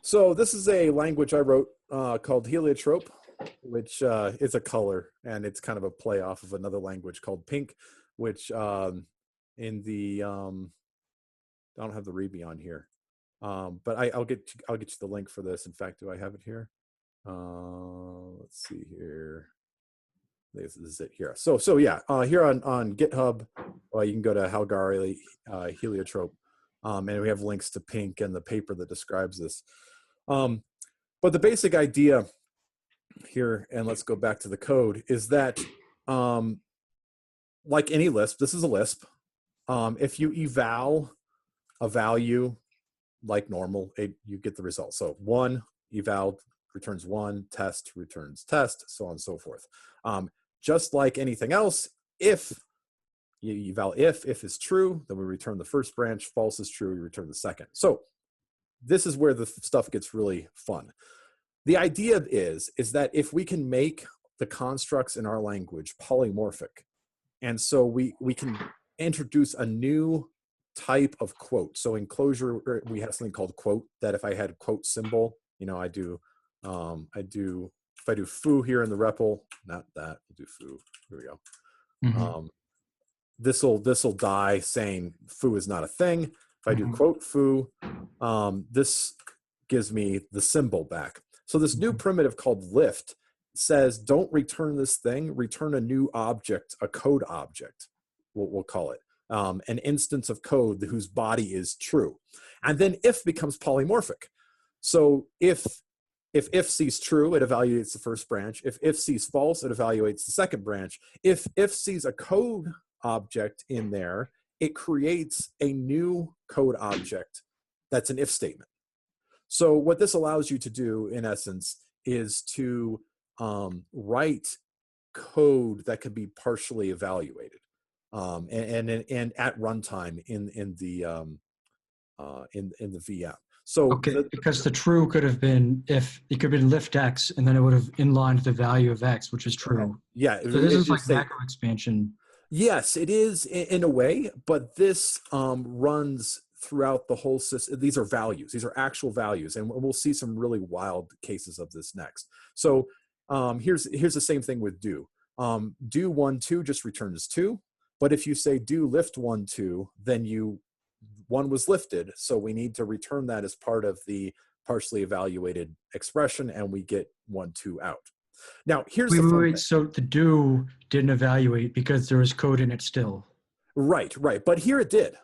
So this is a language I wrote called Heliotrope, which is a color, and it's kind of a play off of another language called Pink, which in the I don't have the README on here, but I'll get you the link for this. In fact, do I have it here? Let's see here. This is it here. So yeah, here on GitHub, you can go to Halgari Heliotrope, and we have links to Pink and the paper that describes this. But the basic idea here, and let's go back to the code, is that like any Lisp, this is a Lisp. If you eval a value like normal, you get the result. So 1 eval returns 1, test returns test, so on and so forth. Just like anything else, if you eval if is true, then we return the first branch, false is true, we return the second. So this is where the stuff gets really fun. The idea is that if we can make the constructs in our language polymorphic, and so we can introduce a new type of quote. So in Clojure, we have something called quote, that if I had a quote symbol, you know, if I do foo here in the REPL, not that, we'll do foo, here we go. Mm-hmm. This'll die saying foo is not a thing. If I do quote foo, this gives me the symbol back. So this new primitive called lift says, don't return this thing, return a new object, a code object, we'll call it, an instance of code whose body is true. And then if becomes polymorphic. So if sees true, it evaluates the first branch. If sees false, it evaluates the second branch. If sees a code object in there, it creates a new code object that's an if statement. So what this allows you to do, in essence, is to write code that can be partially evaluated, and at runtime in the VM. So okay, because the true could have been if it could have been lift x, and then it would have inlined the value of x, which is true. Yeah. So this is like macro expansion. Yes, it is in a way, but this runs throughout the whole system. These are values. These are actual values, and we'll see some really wild cases of this next. So here's the same thing with do. Do 1 2 just returns 2, but if you say do lift 1 2, then 1 was lifted, so we need to return that as part of the partially evaluated expression, and we get 1 2 out. Now here's wait. So the do didn't evaluate because there was code in it still. Right. But here it did,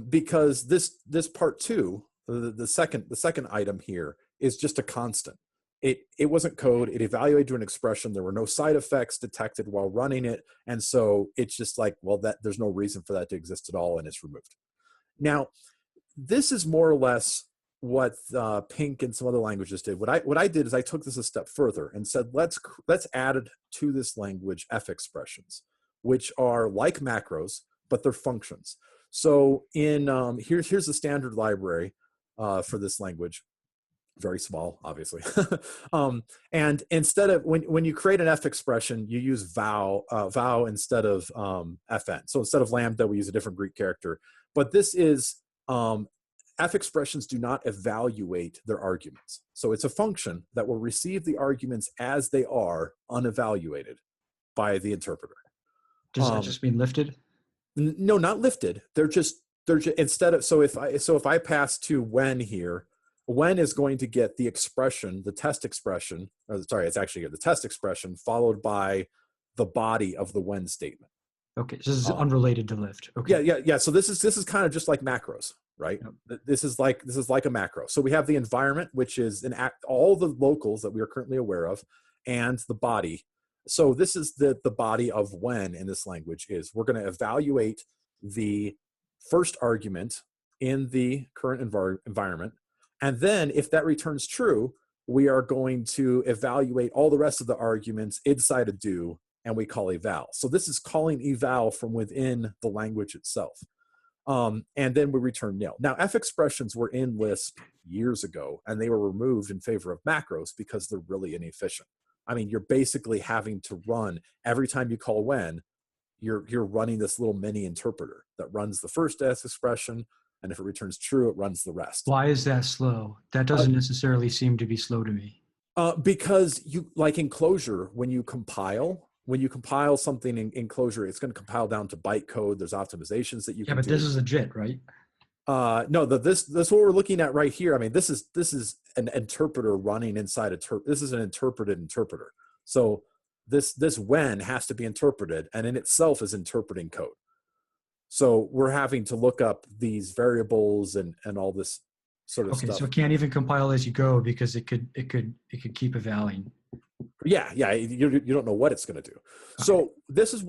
because this part 2, the second item here, is just a constant. It wasn't code. It evaluated to an expression. There were no side effects detected while running it, and so it's just like, well, there's no reason for that to exist at all, and it's removed. Now, this is more or less what Pink and some other languages did. What I did is I took this a step further and said, let's add to this language F expressions, which are like macros, but they're functions. So in here's the standard library for this language. Very small, obviously. And instead of when you create an F expression, you use vow instead of fn. So instead of lambda, we use a different Greek character. But this is F expressions do not evaluate their arguments. So it's a function that will receive the arguments as they are, unevaluated by the interpreter. Does that just mean lifted? No, not lifted. They're just instead of if I pass to when here, when is going to get the expression, the test expression, it's actually the test expression followed by the body of the when statement. Okay, so this is unrelated to lift. Okay. Yeah. So this is kind of just like macros, right? Yep. This is like a macro. So we have the environment, which is all the locals that we are currently aware of, and the body. So this is the body of when in this language is we're going to evaluate the first argument in the current environment. And then if that returns true, we are going to evaluate all the rest of the arguments inside a do, and we call eval. So this is calling eval from within the language itself. And then we return nil. Now, F expressions were in Lisp years ago, and they were removed in favor of macros because they're really inefficient. I mean, you're basically having to run, every time you call when, you're running this little mini interpreter that runs the first F expression, And if it returns true, it runs the rest. Why is that slow? That doesn't necessarily seem to be slow to me. Because you, like in Clojure, when you compile something in Clojure, it's going to compile down to bytecode. There's optimizations that you can do. Yeah, but this is a JIT, right? No, this what we're looking at right here. I mean, this is an interpreter running inside this is an interpreted interpreter. So this when has to be interpreted, and in itself is interpreting code. So we're having to look up these variables and all this sort of stuff. Okay, so it can't even compile as you go because it could keep evaluating. Yeah, you don't know what it's going to do. Okay. So this is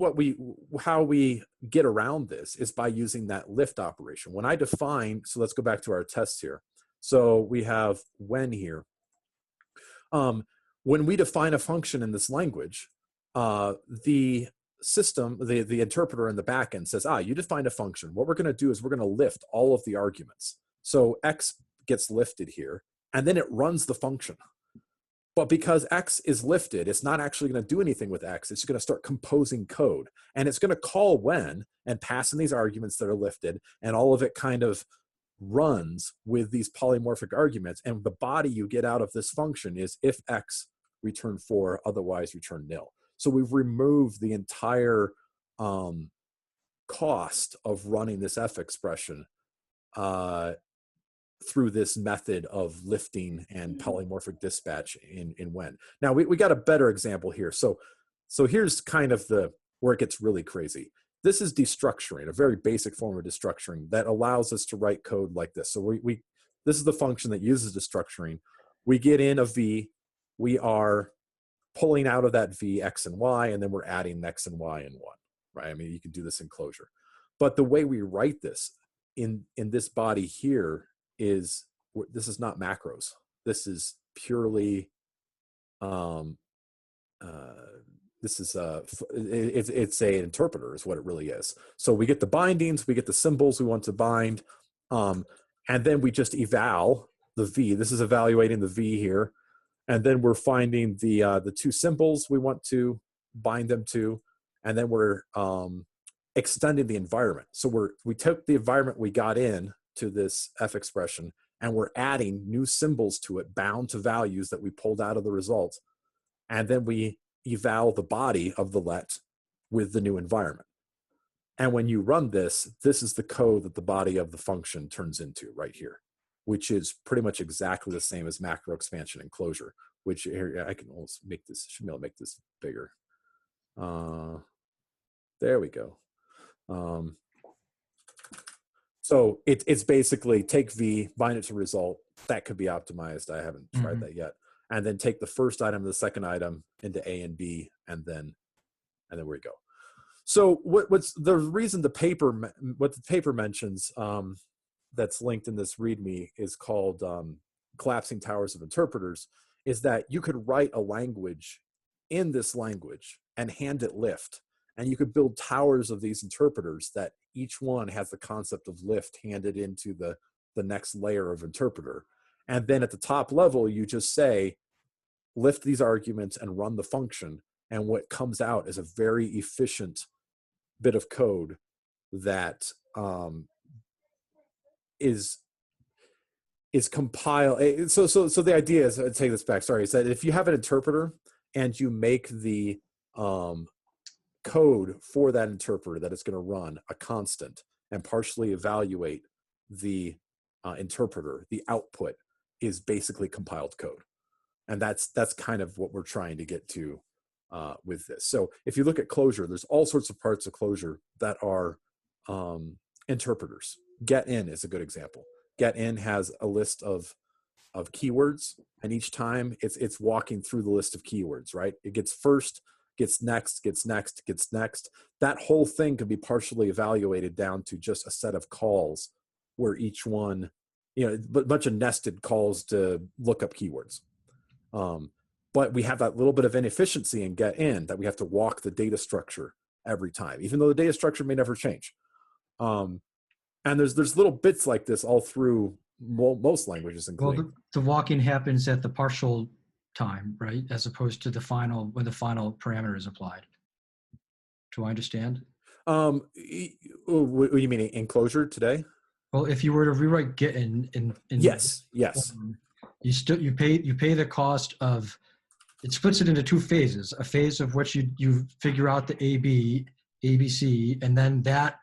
how we get around this is by using that lift operation. When I define, so let's go back to our tests here. So we have when here. When we define a function in this language, the system, the interpreter in the backend says, you defined a function. What we're going to do is we're going to lift all of the arguments. So X gets lifted here, and then it runs the function. But because X is lifted, it's not actually going to do anything with X. It's going to start composing code. And it's going to call when and pass in these arguments that are lifted. And all of it kind of runs with these polymorphic arguments. And the body you get out of this function is if X return 4, otherwise return nil. So we've removed the entire cost of running this F expression through this method of lifting and polymorphic dispatch in when. Now we got a better example here. So here's kind of where it gets really crazy. This is destructuring, a very basic form of destructuring that allows us to write code like this. So this is the function that uses destructuring. We get in a V, we are pulling out of that V X and Y, and then we're adding X and Y and 1, right? I mean, you can do this in Clojure. But the way we write this in this body here is, this is not macros. This is purely, it's an interpreter is what it really is. So we get the bindings, we get the symbols we want to bind, and then we just eval the V. This is evaluating the V here. And then we're finding the two symbols we want to bind them to, and then we're extending the environment. So we took the environment we got in to this F expression, and we're adding new symbols to it bound to values that we pulled out of the result. And then we eval the body of the let with the new environment. And when you run this is the code that the body of the function turns into right here, which is pretty much exactly the same as macro expansion and Clojure, which here I can almost make this, should be able to make this bigger. There we go. So it's basically take V, bind it to result. That could be optimized. I haven't tried that yet. And then take the first item, the second item into A and B, and then we go. So what's the reason what the paper mentions that's linked in this README is called collapsing towers of interpreters, is that you could write a language in this language and hand it lift. And you could build towers of these interpreters that each one has the concept of lift handed into the next layer of interpreter. And then at the top level, you just say, lift these arguments and run the function. And what comes out is a very efficient bit of code that is compiled. So the idea is, I'll take this back, sorry, is that if you have an interpreter and you make the code for that interpreter that it's going to run a constant and partially evaluate the interpreter, the output is basically compiled code. And that's kind of what we're trying to get to with this. So if you look at Clojure, there's all sorts of parts of Clojure that are interpreters. Get-in is a good example. Get-in has a list of keywords, and each time it's walking through the list of keywords, right? It gets first, gets next, gets next, gets next. That whole thing could be partially evaluated down to just a set of calls where each one, a bunch of nested calls to look up keywords. But we have that little bit of inefficiency in get-in that we have to walk the data structure every time, even though the data structure may never change. And there's little bits like this all through most languages, including. Well, the walking happens at the partial time, right? As opposed to when the final parameter is applied. Do I understand? What do you mean in Clojure today? Well, if you were to rewrite Git in Yes. form, you pay the cost of, it splits it into two phases. A phase of which you figure out the ABC, and then that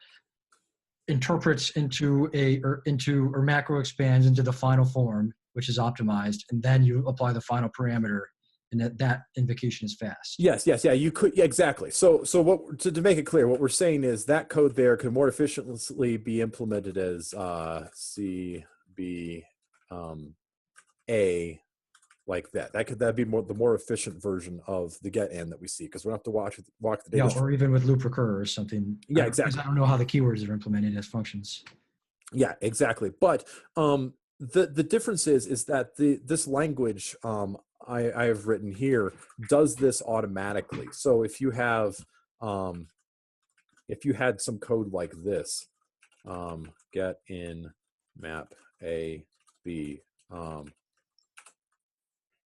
interprets into or macro expands into the final form, which is optimized, and then you apply the final parameter, and that invocation is fast. Yes. Yeah, you could. Yeah, exactly. So what to make it clear, what we're saying is that code there could more efficiently be implemented as CB A, like that. That'd be the more efficient version of the get in that we see, because we don't have to walk the data. Yeah, or even with loop recur or something. Yeah, exactly. I don't know how the keywords are implemented as functions. Yeah, exactly. But the difference is that this language I have written here does this automatically. So if you had some code like this, get in map A B,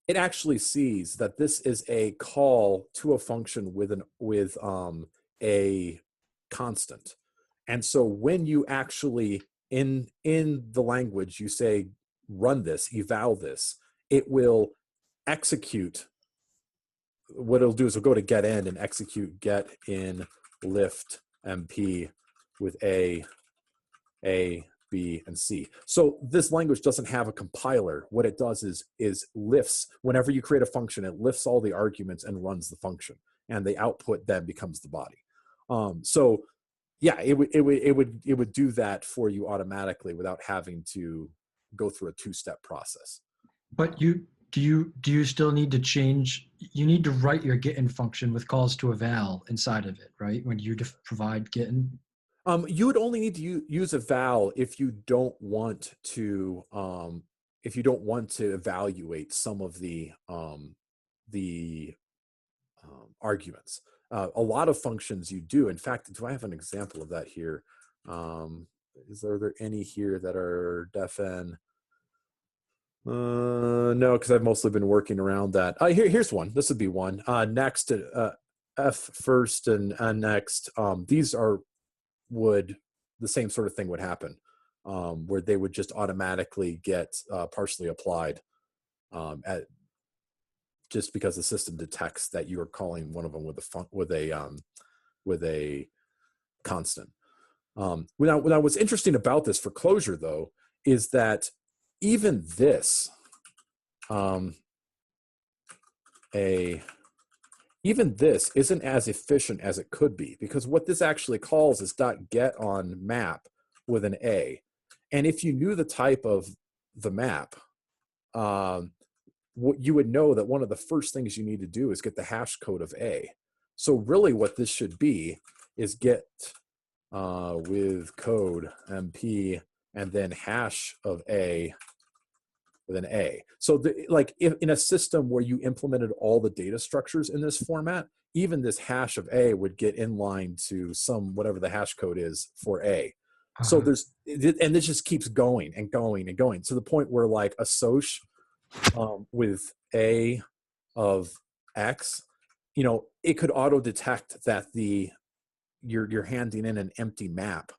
it actually sees that this is a call to a function with a constant. And so when you actually in the language you say run this, eval this, it will execute. What it'll do is it'll go to get in and execute get in lift MP with A, B, and C. So this language doesn't have a compiler. What it does is lifts, whenever you create a function, it lifts all the arguments and runs the function, and the output then becomes the body. So yeah, it would do that for you automatically without having to go through a two-step process. But do you still need to change? You need to write your getin function with calls to eval inside of it, right? When you provide getin. You would only need to use eval if you don't want to evaluate some of the arguments. A lot of functions you do. In fact, do I have an example of that here? Are there any here that are def-n? No, because I've mostly been working around that. Here's one. This would be one. Next, F first and next. These the same sort of thing would happen, where they would just automatically get partially applied just because the system detects that you are calling one of them with a constant. Now, what's interesting about this for Clojure, though, is that even this isn't as efficient as it could be, because what this actually calls is .get on map with an A. And if you knew the type of the map, you would know that one of the first things you need to do is get the hash code of A. So really what this should be is get with code MP and then hash of A with an A. So in a system where you implemented all the data structures in this format, even this hash of A would get in line to whatever the hash code is for A. So and this just keeps going and going and going to the point where like a soc with A of X, it could auto detect that you're handing in an empty map,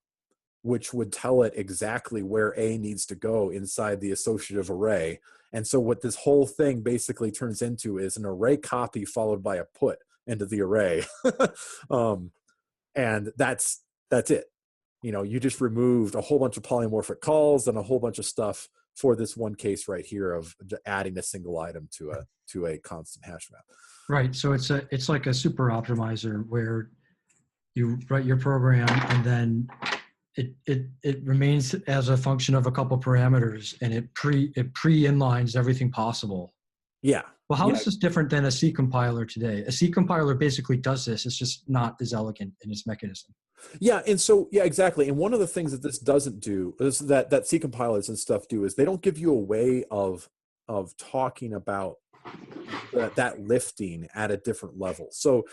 which would tell it exactly where A needs to go inside the associative array. And so what this whole thing basically turns into is an array copy followed by a put into the array. And that's it. You just removed a whole bunch of polymorphic calls and a whole bunch of stuff for this one case right here of adding a single item to a constant hash map. Right. So it's like a super optimizer where you write your program and then it remains as a function of a couple parameters, and it pre-inlines everything possible. Yeah. Well, how is this different than a C compiler today? A C compiler basically does this. It's just not as elegant in its mechanism. Yeah, and so exactly. And one of the things that this doesn't do is that C compilers and stuff do is they don't give you a way of talking about that lifting at a different level. So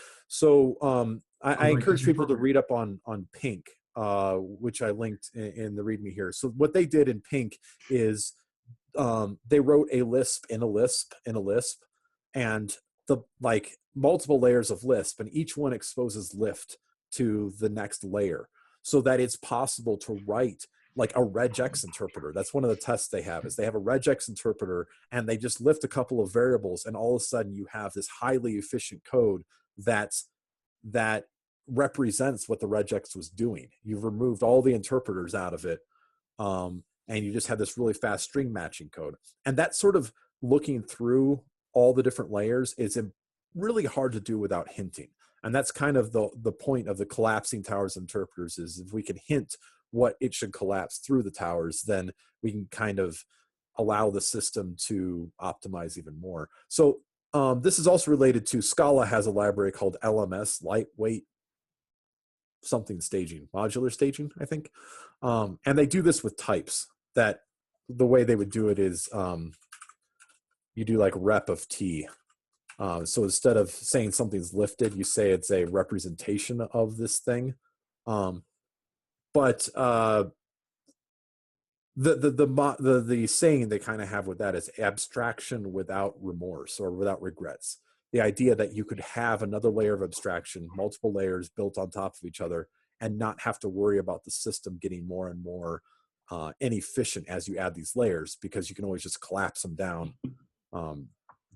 I encourage people to read up on Pink, which I linked in the README here. So what they did in Pink is they wrote a Lisp in a Lisp in a Lisp, and multiple layers of Lisp, and each one exposes lift to the next layer, so that it's possible to write like a regex interpreter. That's one of the tests they have, is they have a regex interpreter, and they just lift a couple of variables, and all of a sudden you have this highly efficient code that represents what the regex was doing. You've removed all the interpreters out of it, and you just have this really fast string matching code. And that sort of looking through all the different layers is really hard to do without hinting. And that's kind of the point of the collapsing towers interpreters, is if we can hint what it should collapse through the towers, then we can kind of allow the system to optimize even more. So this is also related to Scala has a library called LMS, lightweight something staging, modular staging, I think. And they do this with types, that the way they would do it is you do like rep of T. So instead of saying something's lifted, you say it's a representation of this thing. But the saying they kind of have with that is abstraction without remorse or without regrets. The idea that you could have another layer of abstraction, multiple layers built on top of each other, and not have to worry about the system getting more and more inefficient as you add these layers, because you can always just collapse them down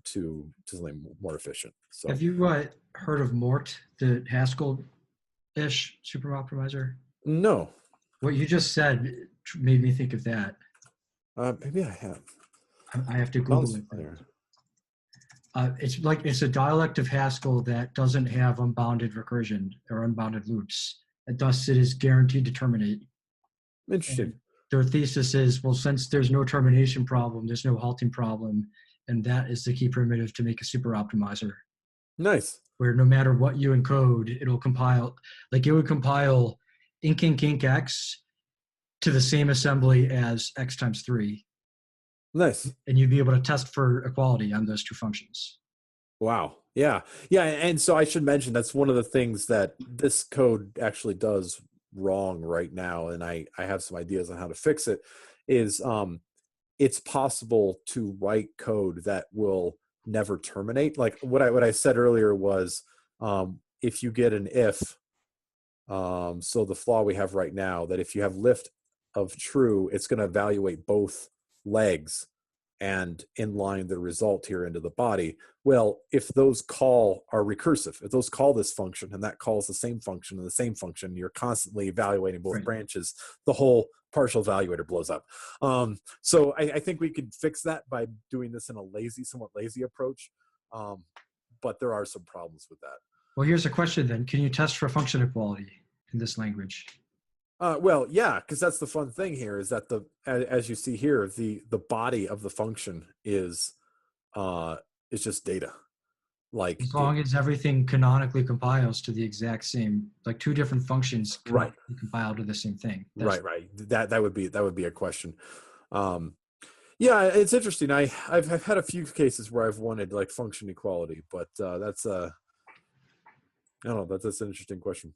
to something more efficient. So, have you heard of Mort, the Haskell-ish super optimizer? No. What you just said made me think of that. Maybe I have. I have to Google it. It's a dialect of Haskell that doesn't have unbounded recursion or unbounded loops. And thus, it is guaranteed to terminate. Interesting. And their thesis is, well, since there's no termination problem, there's no halting problem, and that is the key primitive to make a super optimizer. Nice. Where no matter what you encode, it'll compile. Like it would compile ink x to the same assembly as x times 3. Nice. And you'd be able to test for equality on those two functions. Wow. Yeah. Yeah. And so I should mention, that's one of the things that this code actually does wrong right now, and I have some ideas on how to fix it, is it's possible to write code that will never terminate. Like what I said earlier was, if you get an if, so the flaw we have right now, that if you have lift of true, it's going to evaluate both legs and inline the result here into the body. Well, if those call are recursive, if those call this function and that calls the same function and the same function, you're constantly evaluating both branches, the whole partial evaluator blows up. So I think we could fix that by doing this in a somewhat lazy approach. But there are some problems with that. Well, here's a question then. Can you test for function equality in this language? Well, yeah, because that's the fun thing here, is that as you see here, the body of the function is just data. Like, as long as everything canonically compiles to the exact same, like two different functions compile to the same thing. Right. That would be a question. Yeah, it's interesting. I've had a few cases where I've wanted like function equality, but that's I don't know. That's an interesting question.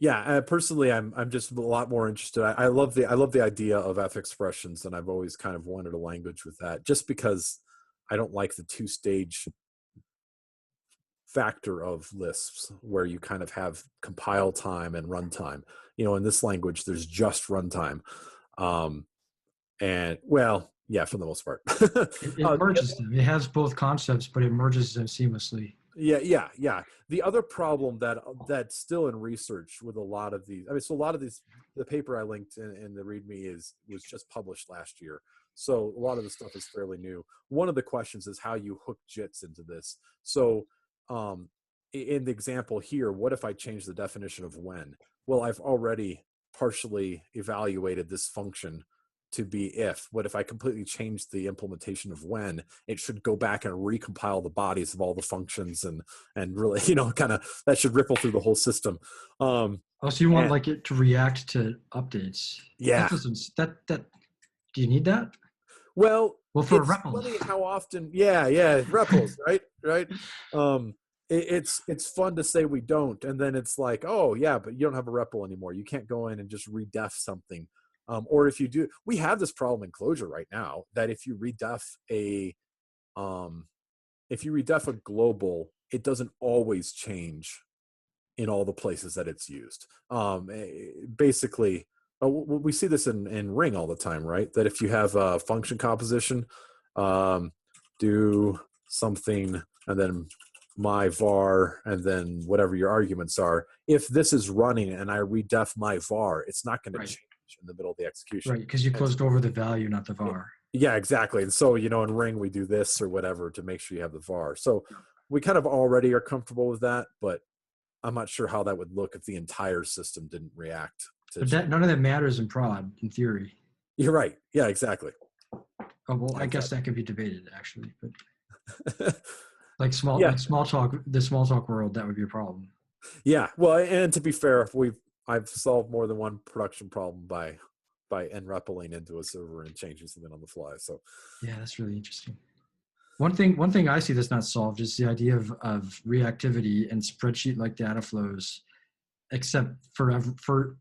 Yeah, personally, I'm just a lot more interested. I love the idea of F expressions, and I've always kind of wanted a language with that, just because I don't like the two-stage factor of Lisps, where you kind of have compile time and runtime. In this language, there's just runtime, and well, yeah, for the most part, it merges them. It has both concepts, but it merges them seamlessly. Yeah. The other problem that's still in research with a lot of these, so a lot of these, the paper I linked in the README was just published last year. So a lot of the stuff is fairly new. One of the questions is how you hook JITs into this. So in the example here, what if I change the definition of when? Well, I've already partially evaluated this function to be if. What if I completely change the implementation of when? It should go back and recompile the bodies of all the functions and really, kind of, that should ripple through the whole system. So you want like it to react to updates? Yeah. That do you need that? Well, for it's REPL. funny how often, REPLs, right? It's fun to say we don't, and then it's like, oh yeah, but you don't have a REPL anymore. You can't go in and just redef something. Or if you do, we have this problem in Clojure right now, that if you redef a global, it doesn't always change in all the places that it's used. Basically, we see this in Ring all the time, right? That if you have a function composition, do something and then my var and then whatever your arguments are. If this is running and I redef my var, it's not going to change in the middle of the execution. Right, because you closed over the value, not the var. Yeah, exactly. And so, in Ring, we do this or whatever to make sure you have the var. So we kind of already are comfortable with that, but I'm not sure how that would look if the entire system didn't react to But none of that matters in prod, in theory. You're right. Yeah, exactly. Oh, well, Yeah, I guess that could be debated, actually. But like Yeah. the small talk world, that would be a problem. Yeah. Well, and to be fair, I've solved more than one production problem by nrepling into a server and changing something on the fly. So yeah, that's really interesting. One thing I see that's not solved is the idea of reactivity and spreadsheet-like data flows, except for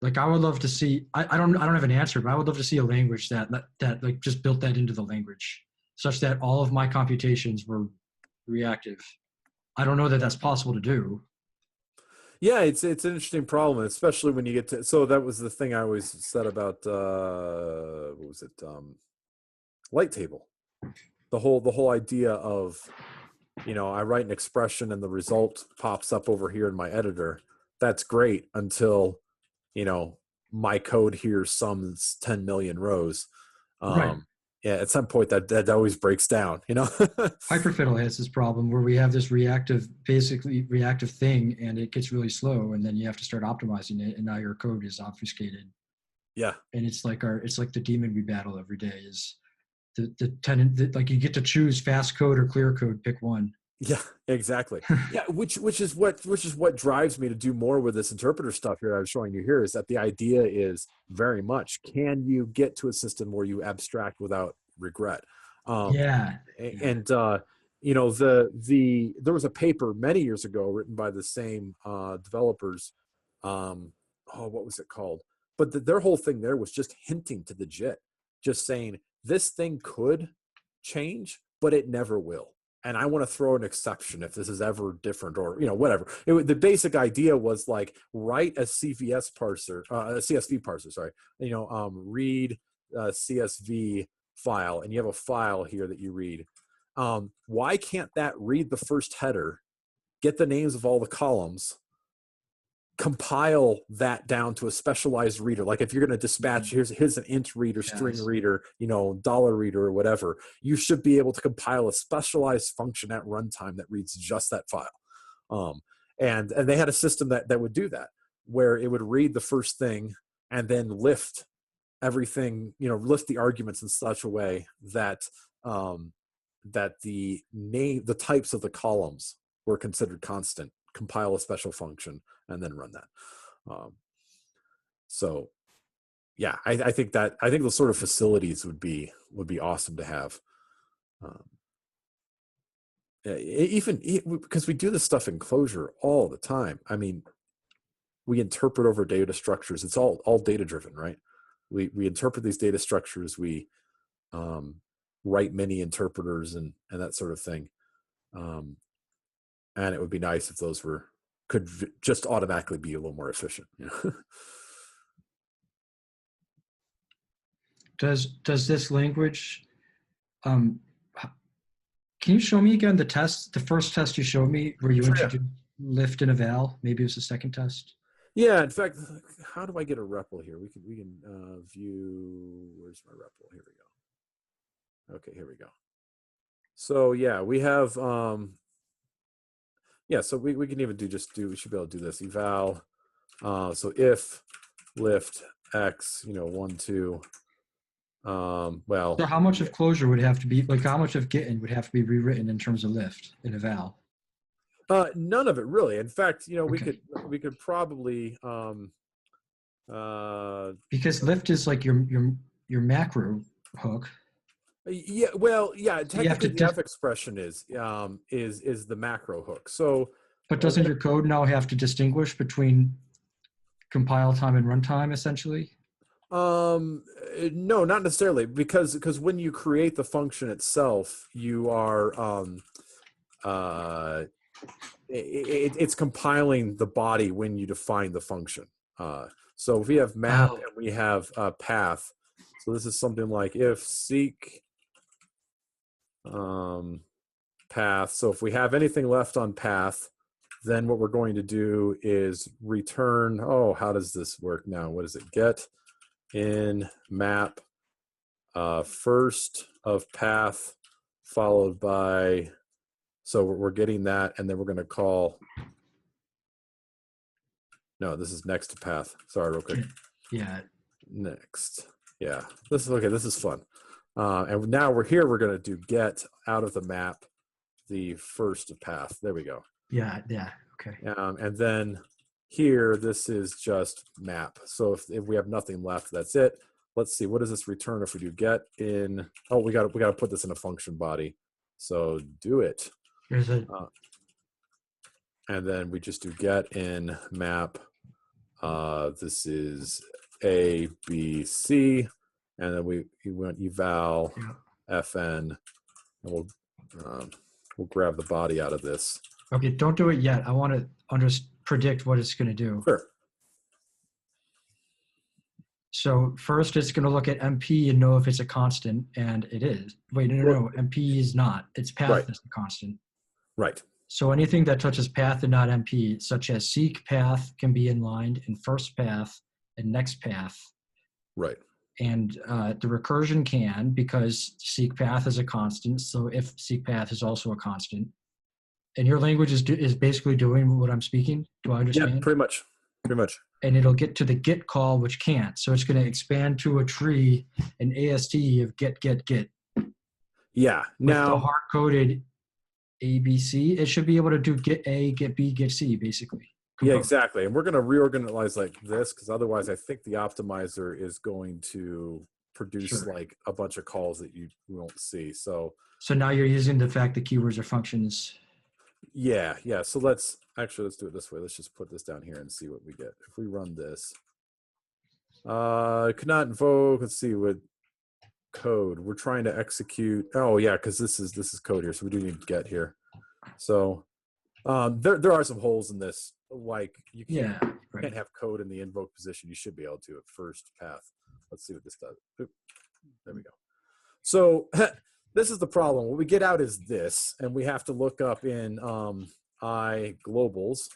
like I would love to see. I don't have an answer, but I would love to see a language that like just built that into the language, such that all of my computations were reactive. I don't know that that's possible to do. yeah, it's an interesting problem, especially when you get to. So that was the thing I always said about what was it? Light table. The whole idea of, I write an expression and the result pops up over here in my editor. That's great until, my code here sums 10 million rows. Right. Yeah, at some point that always breaks down, Hyperfiddle has this problem where we have this basically reactive thing, and it gets really slow, and then you have to start optimizing it, and now your code is obfuscated. Yeah. And it's like the demon we battle every day is the tenant, like you get to choose fast code or clear code, pick one. Yeah, exactly. Yeah, which is what drives me to do more with this interpreter stuff here I was showing you here, is that the idea is very much, can you get to a system where you abstract without regret? Yeah. And there was a paper many years ago written by the same developers. What was it called? But their whole thing there was just hinting to the JIT, just saying this thing could change, but it never will. And I want to throw an exception if this is ever different, or whatever. The basic idea was like, write a CSV parser. Sorry, read a CSV file, and you have a file here that you read. Why can't that read the first header, get the names of all the columns, compile that down to a specialized reader? Like if you're going to dispatch, here's an int reader, string reader, dollar reader or whatever, you should be able to compile a specialized function at runtime that reads just that file. And they had a system that would do that, where it would read the first thing and then lift everything, lift the arguments in such a way that that the types of the columns were considered constant, compile a special function, and then run that. So yeah, I think those sort of facilities would be awesome to have. Even because we do this stuff in Clojure all the time. I mean, we interpret over data structures. It's all data driven, right? We interpret these data structures. We write many interpreters and that sort of thing. And it would be nice if those could just automatically be a little more efficient. Does this language, can you show me again the first test you showed me where you introduced lift and eval? Maybe it was the second test. Yeah, in fact, how do I get a REPL here? We can view, where's my REPL? Here we go. Okay, here we go. So yeah, we have, so we can even we should be able to do this eval. So if lift x, 1, 2, well. So how much of Clojure would have to be, like how much of Gittin would have to be rewritten in terms of lift and eval? None of it really. In fact, we could probably because lift is like your macro hook. Yeah, well, yeah. Technically, the F expression is the macro hook. So, but doesn't your code now have to distinguish between compile time and runtime, essentially? No, not necessarily, because when you create the function itself, you are it's compiling the body when you define the function. So if we have map and we have path, so this is something like if seek path. So if we have anything left on path, then what we're going to do is return, how does this work now? What is it? Get in map first of path followed by, so we're getting that, and then we're going to call, no, this is next to path. Sorry, real quick. Yeah. Next. Yeah, this is okay. This is fun. And now we're here. We're going to do get out of the map the first of path. There we go. Yeah. Okay. And then here, this is just map. So if we have nothing left, that's it. Let's see. What does this return if we do get in? Oh, we got to put this in a function body. So do it. Here's a. And then we just do get in map. This is A, B, C, and then we went eval fn, and we'll grab the body out of this. Okay, don't do it yet. I want to predict what it's going to do. Sure. So first, it's going to look at MP and know if it's a constant, and it is. Wait, no. MP is not. It's path is the constant. Right. So anything that touches path and not MP, such as seek path, can be inlined in first path and next path. Right. And the recursion can, because seek path is a constant. So if seek path is also a constant, and your language is basically doing what I'm speaking. Do I understand? Yeah, pretty much. And it'll get to the get call, which can't. So it's going to expand to a tree, an AST of get. Yeah. Now with the hard-coded ABC, it should be able to do get A, get B, get C, basically. Yeah, exactly. And we're going to reorganize like this, because otherwise I think the optimizer is going to produce like a bunch of calls that you won't see. So now you're using the fact that keywords are functions. Yeah. So let's do it this way. Let's just put this down here and see what we get. If we run this, could not invoke, let's see what code we're trying to execute. Oh yeah, because this is code here. So we do need to get here. So there are some holes in this. Like you can't have code in the invoke position. You should be able to at first path. Let's see what this does. Oop, there we go. So this is the problem. What we get out is this, and we have to look up in I globals.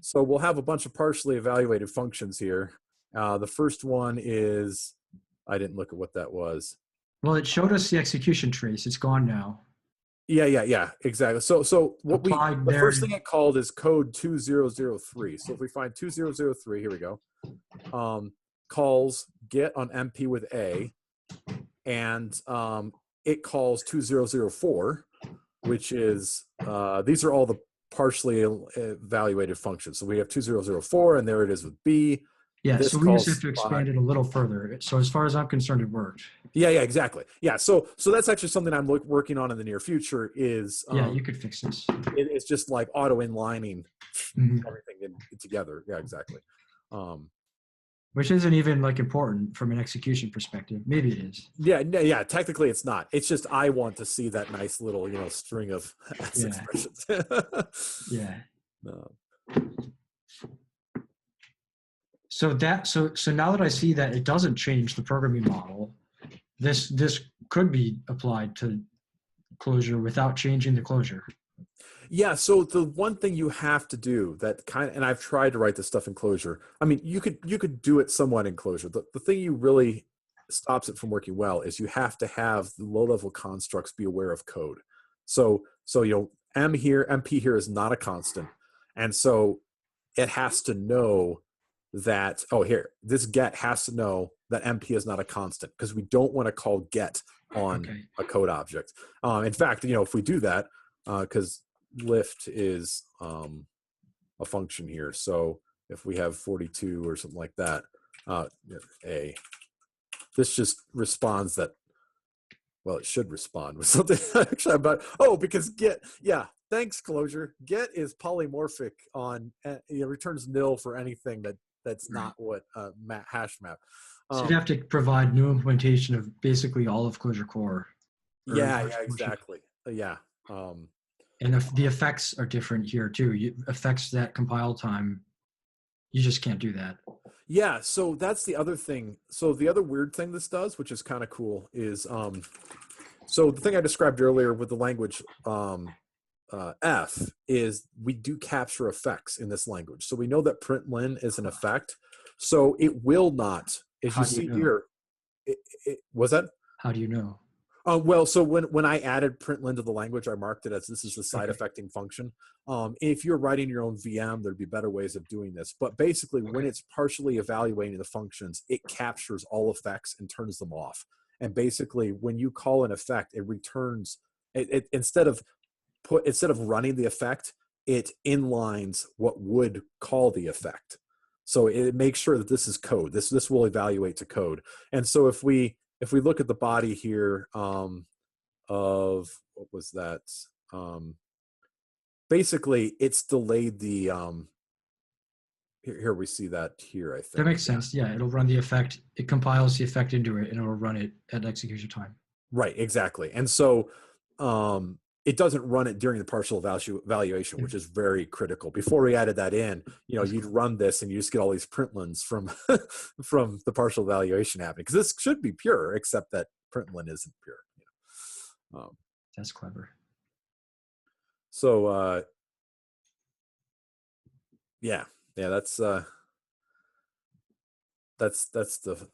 So we'll have a bunch of partially evaluated functions here. The first one is, I didn't look at what that was. Well, it showed us the execution trace. It's gone now. Yeah, exactly. So what the first thing it called is code 2003. So if we find 2003, here we go. Calls get on MP with A, and it calls 2004, which is these are all the partially evaluated functions. So we have 2004, and there it is with B. Yeah, so we just have to expand it a little further. So as far as I'm concerned, it worked. Yeah, exactly. Yeah, so that's actually something I'm working on in the near future is... you could fix this. It's just like auto-inlining everything together. Yeah, exactly. Which isn't even like important from an execution perspective. Maybe it is. Yeah, technically it's not. It's just I want to see that nice little, string of expressions. Yeah. So now that I see that it doesn't change the programming model, this could be applied to Clojure without changing the Clojure. Yeah, so the one thing you have to do and I've tried to write this stuff in Clojure. I mean, you could do it somewhat in Clojure. The thing you really stops it from working well is you have to have the low-level constructs be aware of code. So MP here is not a constant, and so it has to know that, this get has to know that MP is not a constant, because we don't want to call get on a code object. In fact, if we do that, because lift is a function here. So if we have 42 or something like that, this just responds that, well, it should respond with something actually about, because get, thanks Clojure. Get is polymorphic on, returns nil for anything that's not what hash map. So you'd have to provide new implementation of basically all of Clojure core. Yeah, exactly. Yeah. And if the effects are different here too, effects that compile time, you just can't do that. Yeah, so that's the other thing. So the other weird thing this does, which is kind of cool, is so the thing I described earlier with the language F is we do capture effects in this language. So we know that println is an effect. So it will not, as you see here, was that? How do you know? Well, so when I added println to the language, I marked it as this is the side affecting function. If you're writing your own VM, there'd be better ways of doing this. But basically, when it's partially evaluating the functions, it captures all effects and turns them off. And basically, when you call an effect, it returns it instead of running the effect, it inlines what would call the effect. So it makes sure that this is code. This will evaluate to code. And so if we look at the body here of what was that? Basically, it's delayed the here we see that here. I think that makes sense. Yeah, it'll run the effect. It compiles the effect into it, and it'll run it at execution time. Right. Exactly. And so it doesn't run it during the partial evaluation, which is very critical. Before we added that in, you'd run this and you just get all these printlns from from the partial evaluation happening, because this should be pure, except that println isn't pure. That's clever. So yeah, that's the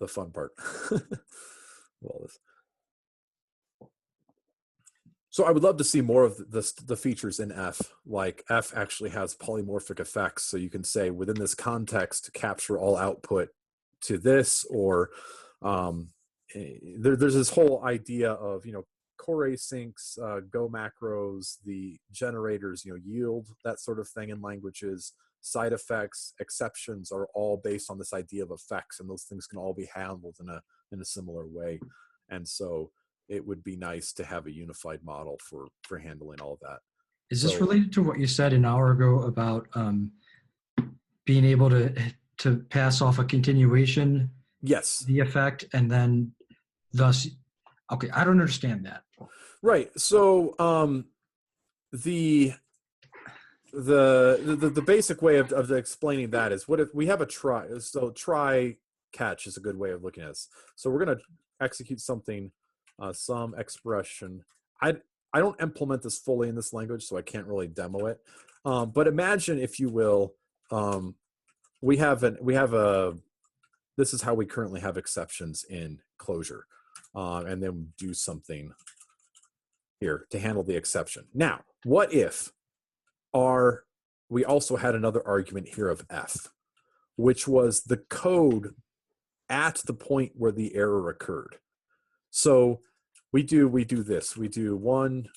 fun part. All this. So I would love to see more of the features in F. Like F actually has polymorphic effects, so you can say within this context, capture all output to this, or there's this whole idea of core asyncs, Go macros, the generators, yield, that sort of thing in languages. Side effects, exceptions are all based on this idea of effects, and those things can all be handled in a similar way. And so it would be nice to have a unified model for handling all of that. Is this related to what you said an hour ago about being able to pass off a continuation? Yes. The effect, and then thus, okay, I don't understand that. Right. So the basic way of explaining that is, what if we have a try? So try catch is a good way of looking at this. So we're going to execute something. Some expression. I don't implement this fully in this language, so I can't really demo it. But imagine, if you will, this is how we currently have exceptions in Clojure, and then do something here to handle the exception. Now, what if we also had another argument here of F, which was the code at the point where the error occurred. So we do this. We do 1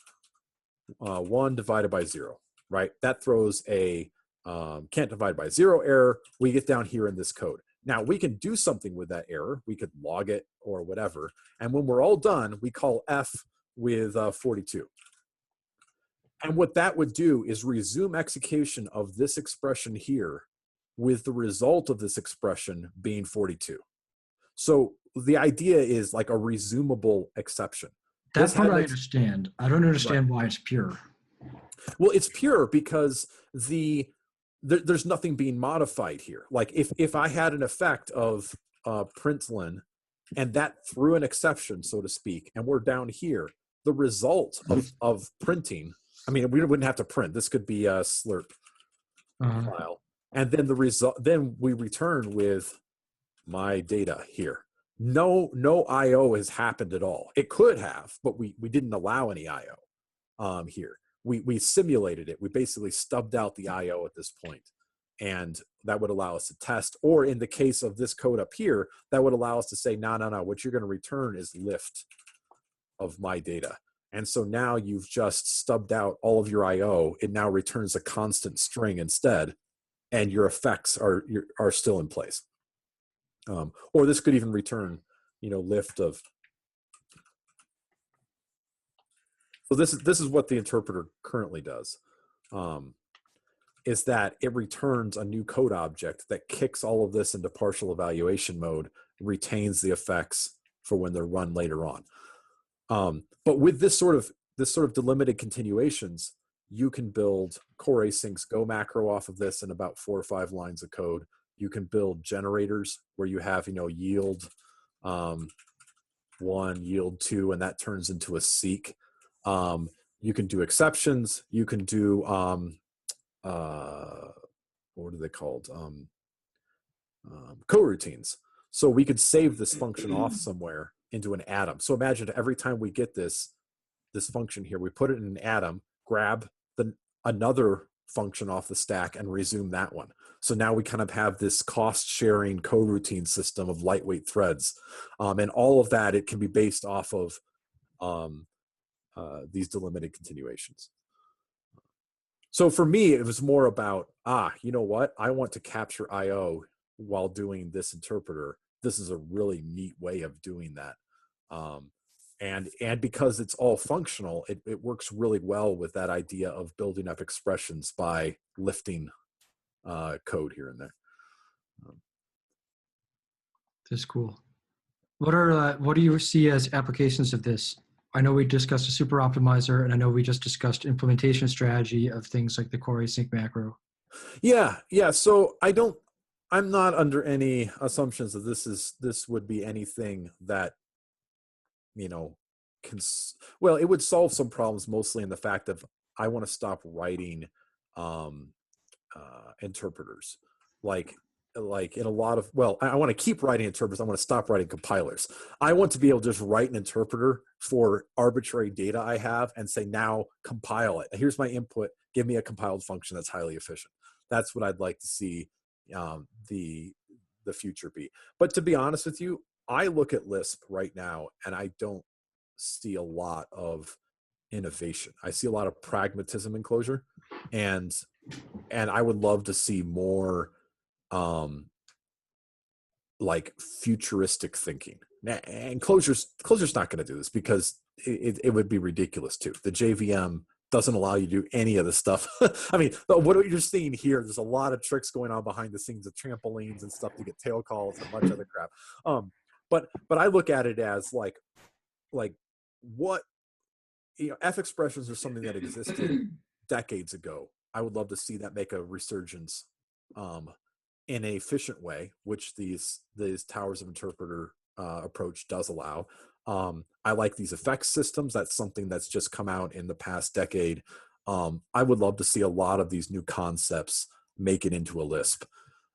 divided by 0, right? That throws a can't divide by 0 error. We get down here in this code. Now we can do something with that error. We could log it or whatever. And when we're all done, we call F with 42. And what that would do is resume execution of this expression here, with the result of this expression being 42. So the idea is like a resumable exception. That part I understand. I don't understand why it's pure. Well, it's pure because there's nothing being modified here. Like if I had an effect of println, and that threw an exception, so to speak, and we're down here, the result of printing, I mean, we wouldn't have to print. This could be a slurp file. And then the result, then we return with my data here. No IO has happened at all. It could have, but we didn't allow any IO here. We simulated it. We basically stubbed out the IO at this point, and that would allow us to test. Or in the case of this code up here, that would allow us to say, no, what you're going to return is lift of my data. And so now you've just stubbed out all of your IO. It now returns a constant string instead, and your effects are still in place. Or this could even return, lift of. So this is what the interpreter currently does, is that it returns a new code object that kicks all of this into partial evaluation mode, retains the effects for when they're run later on. But with this sort of delimited continuations, you can build core asyncs go macro off of this in about 4 or 5 lines of code. You can build generators where you have, yield 1, yield 2, and that turns into a seek. You can do exceptions. You can do, what are they called? Coroutines. So we could save this function off somewhere into an atom. So imagine every time we get this function here, we put it in an atom, grab another function off the stack and resume that one. So now we kind of have this cost sharing coroutine system of lightweight threads. And all of that, it can be based off of these delimited continuations. So for me, it was more about, you know what? I want to capture IO while doing this interpreter. This is a really neat way of doing that. And because it's all functional, it works really well with that idea of building up expressions by lifting code here and there. That's cool. What do you see as applications of this? I know we discussed a super optimizer, and I know we just discussed implementation strategy of things like the core async macro. Yeah. So I'm not under any assumptions that this would be anything that, it would solve some problems, mostly in the fact of I want to stop writing interpreters. Like in a lot of, I want to keep writing interpreters. I want to stop writing compilers. I want to be able to just write an interpreter for arbitrary data I have and say, now compile it. Here's my input. Give me a compiled function that's highly efficient. That's what I'd like to see the future be. But to be honest with you, I look at Lisp right now and I don't see a lot of innovation. I see a lot of pragmatism in Clojure, and I would love to see more like futuristic thinking. And Clojure's not going to do this because it would be ridiculous too. The JVM doesn't allow you to do any of the stuff. I mean, what you're seeing here, there's a lot of tricks going on behind the scenes of trampolines and stuff to get tail calls and a bunch of other crap. But I look at it as like what, F expressions are something that existed decades ago. I would love to see that make a resurgence in an efficient way, which these towers of interpreter approach does allow. I like these effects systems. That's something that's just come out in the past decade. I would love to see a lot of these new concepts make it into a Lisp,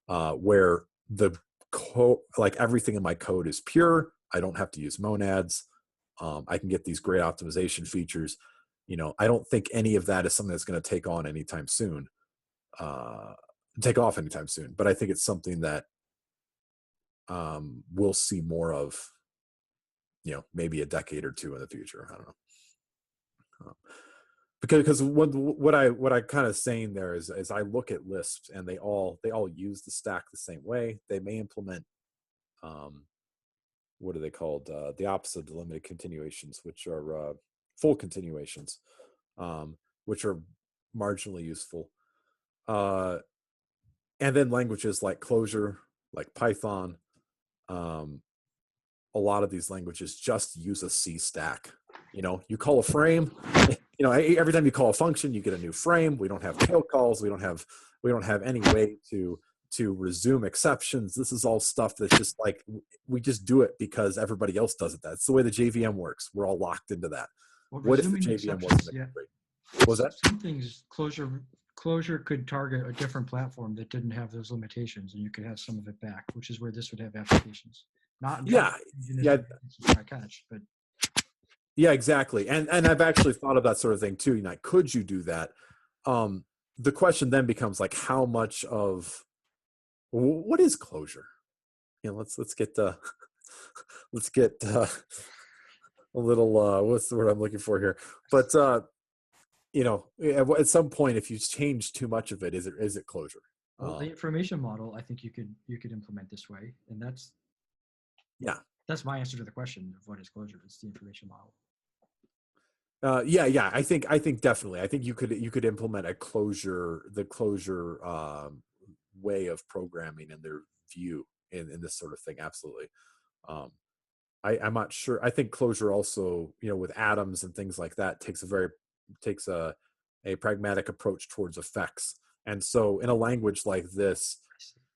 where like everything in my code is pure. I don't have to use monads. I can get these great optimization features. I don't think any of that is something that's going to take off anytime soon. But I think it's something that we'll see more of, maybe a decade or two in the future. I don't know. Because what I kind of saying there is I look at Lisps and they all use the stack the same way. They may implement what are they called? The opposite of delimited continuations, which are full continuations, which are marginally useful. And then languages like Clojure, like Python, a lot of these languages just use a C stack. You call a frame, every time you call a function, you get a new frame. We don't have tail calls. We don't have any way to resume exceptions. This is all stuff that's just like, we just do it because everybody else does it. That's the way the JVM works. We're all locked into that. Well, what if the JVM wasn't great? What was that? Some things Clojure could target a different platform that didn't have those limitations, and you could have some of it back, which is where this would have applications. Yeah, but yeah, exactly. And I've actually thought of that sort of thing too. Could you do that? The question then becomes like, how much of what is Clojure? Let's get a little what's the word I'm looking for here? But at some point, if you change too much of it, is it Clojure? Well, the information model, I think you could implement this way, and that's my answer to the question of what is Clojure. It's the information model. Yeah. I think definitely. I think you could implement the Clojure way of programming and their view in this sort of thing. Absolutely. I'm not sure. I think Clojure also, with atoms and things like that, takes a a pragmatic approach towards effects. And so in a language like this,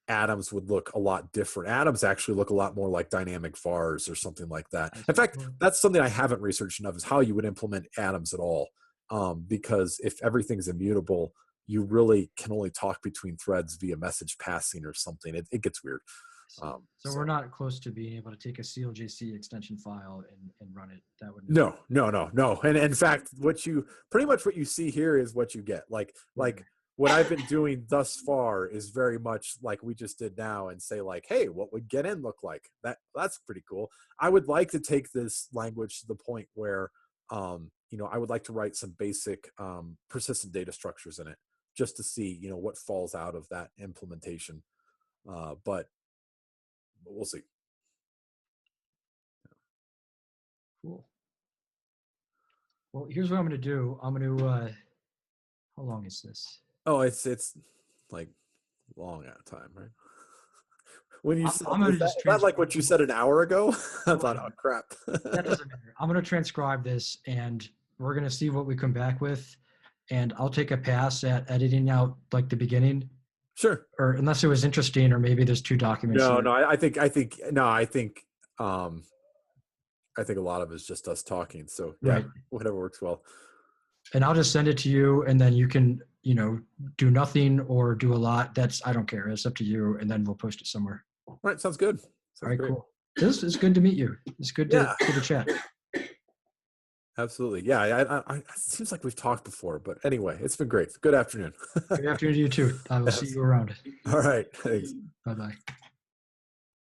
atoms would look a lot different. Atoms actually look a lot more like dynamic vars or something like that. In fact, that's something I haven't researched enough, is how you would implement atoms at all. Because if everything's immutable, you really can only talk between threads via message passing or something. It gets weird. So we're not close to being able to take a CLJC extension file and run it. That would no. And in fact, what you see here is what you get. Like what I've been doing thus far is very much like we just did now, and say like, hey, what would get in look like? That's pretty cool. I would like to take this language to the point where, I would like to write some basic persistent data structures in it, just to see, what falls out of that implementation. But we'll see. Cool. Well, here's what I'm going to do. I'm going to, how long is this? Oh, it's like long out of time, right? When you said, that like what you said an hour ago? I thought, oh crap. That doesn't matter. I'm going to transcribe this, and we're going to see what we come back with. And I'll take a pass at editing out like the beginning. Sure. Or unless it was interesting, or maybe there's two documents. No, I think a lot of it's just us talking. So yeah, right. Whatever works well. And I'll just send it to you, and then you can, do nothing or do a lot. I don't care. It's up to you. And then we'll post it somewhere. All right. Sounds good. All right, great. Cool. This is good to meet you. It's good to chat. Absolutely. Yeah. It seems like we've talked before, but anyway, it's been great. Good afternoon. Good afternoon to you too. I will see you around. All right. Thanks. Bye-bye.